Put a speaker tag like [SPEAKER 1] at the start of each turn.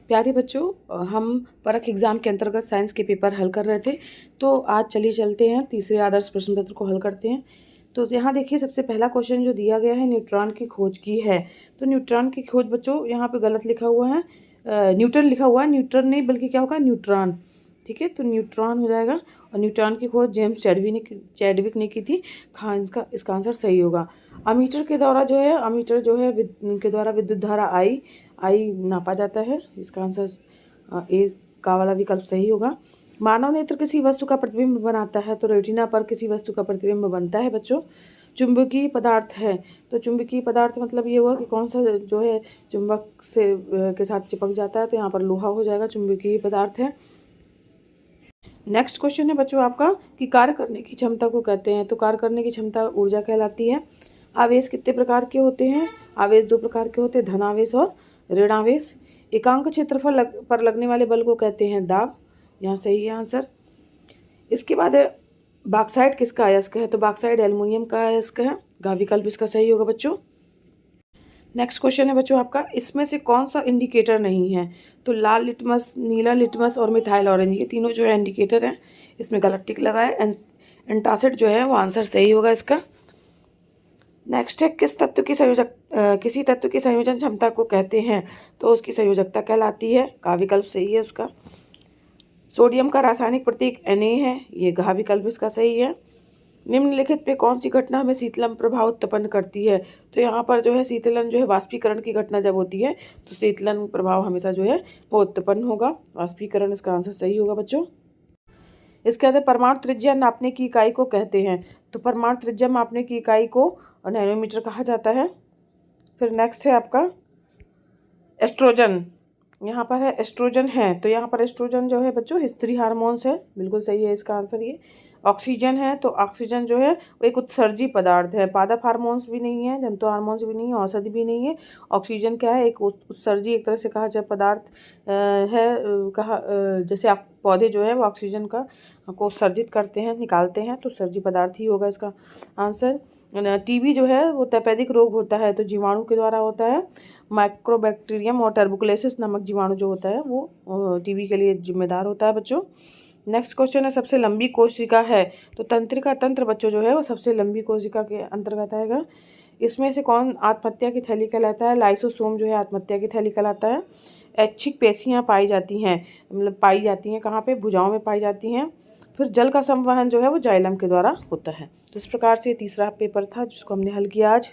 [SPEAKER 1] प्यारे बच्चों, हम परख एग्ज़ाम के अंतर्गत साइंस के पेपर हल कर रहे थे। तो आज चलिए चलते हैं तीसरे आदर्श प्रश्न पत्र को हल करते हैं। तो यहाँ देखिए, सबसे पहला क्वेश्चन जो दिया गया है, न्यूट्रॉन की खोज की है। तो न्यूट्रॉन की खोज बच्चों यहाँ पे गलत लिखा हुआ है, न्यूटन लिखा हुआ है। न्यूटन नहीं बल्कि क्या होगा, न्यूट्रॉन। ठीक है, तो न्यूट्रॉन हो जाएगा। और न्यूट्रॉन की खोज जेम्स चैडविक ने की थी। हाँ, इसका आंसर सही होगा। अमीटर के द्वारा जो है, के द्वारा विद्युत धारा आई नापा जाता है। इसका आंसर ए का वाला विकल्प सही होगा। मानव नेत्र किसी वस्तु का प्रतिबिंब बनाता है, तो रेटिना पर किसी वस्तु का प्रतिबिंब बनता है बच्चों। चुंबकीय पदार्थ है, तो चुंबकीय पदार्थ मतलब ये हुआ कि कौन सा जो है चुंबक से के साथ चिपक जाता है, तो यहाँ पर लोहा हो जाएगा, चुंबकीय पदार्थ है। नेक्स्ट क्वेश्चन है बच्चों आपका कि कार्य करने की क्षमता को कहते हैं। तो कार्य करने की क्षमता ऊर्जा कहलाती है। आवेश कितने प्रकार के होते हैं? आवेश दो प्रकार के होते हैं, धनावेश और ऋणावेश। एकांक क्षेत्रफल पर लगने वाले बल को कहते हैं दाब। यहाँ सही है आंसर। इसके बाद है बॉक्साइट किसका अयस्क है? तो बॉक्साइट एल्युमिनियम का अयस्क है। घ विकल्प इसका सही होगा बच्चों। नेक्स्ट क्वेश्चन है बच्चों आपका, इसमें से कौन सा इंडिकेटर नहीं है? तो लाल लिटमस, नीला लिटमस और मिथाइल ऑरेंज, ये तीनों जो है इंडिकेटर हैं। इसमें गलत टिक लगा है। एंटासिड जो है वो आंसर सही होगा इसका। नेक्स्ट है, किसी तत्व की संयोजन क्षमता को कहते हैं? तो उसकी संयोजकता कहलाती है। का विकल्प सही है उसका। सोडियम का रासायनिक प्रतीक Na है। ये घ विकल्प इसका सही है। निम्नलिखित पे कौन सी घटना हमें शीतलन प्रभाव उत्पन्न करती है? तो यहाँ पर जो है शीतलन जो है वाष्पीकरण की घटना जब होती है, तो शीतलन प्रभाव हमेशा जो है वो उत्पन्न होगा। वाष्पीकरण इसका आंसर सही होगा बच्चों। इसके बाद परमाणु त्रिज्या नापने की इकाई को कहते हैं? तो परमाणु त्रिज्या मापने की इकाई को नैनोमीटर कहा जाता है। फिर नेक्स्ट है आपका एस्ट्रोजन। यहाँ पर है एस्ट्रोजन है, तो यहाँ पर एस्ट्रोजन जो है बच्चों स्त्री हार्मोन्स है। बिल्कुल सही है इसका आंसर ये। ऑक्सीजन है, तो ऑक्सीजन जो है वो एक उत्सर्जी पदार्थ है। पादप हार्मोन्स भी नहीं है, जंतु हार्मोन्स भी नहीं है, औषधि भी नहीं है। ऑक्सीजन क्या है? एक उत्सर्जी, एक तरह से कहा जाए पदार्थ है। जैसे आप पौधे जो है वो ऑक्सीजन को उत्सर्जित करते हैं, निकालते हैं, तो उत्सर्जी पदार्थ ही होगा इसका आंसर। टीबी जो है वो तपेदिक रोग होता है, तो जीवाणु के द्वारा होता है। माइक्रोबैक्टीरियम और टर्बुकुलेसिस नामक जीवाणु जो होता है वो टीबी के लिए जिम्मेदार होता है बच्चों। नेक्स्ट क्वेश्चन है, सबसे लंबी कोशिका है? तो तंत्रिका तंत्र बच्चों जो है वो सबसे लंबी कोशिका के अंतर्गत आएगा। इसमें से कौन आत्महत्या की थैली कहलाता है? लाइसोसोम जो है आत्महत्या की थैली कहलाता है। ऐच्छिक पेशियाँ पाई जाती हैं, मतलब पाई जाती हैं कहाँ पे? भुजाओं में पाई जाती हैं। फिर जल का संवहन जो है वो जाइलम के द्वारा होता है। तो इस प्रकार से तीसरा पेपर था जिसको हमने हल किया आज।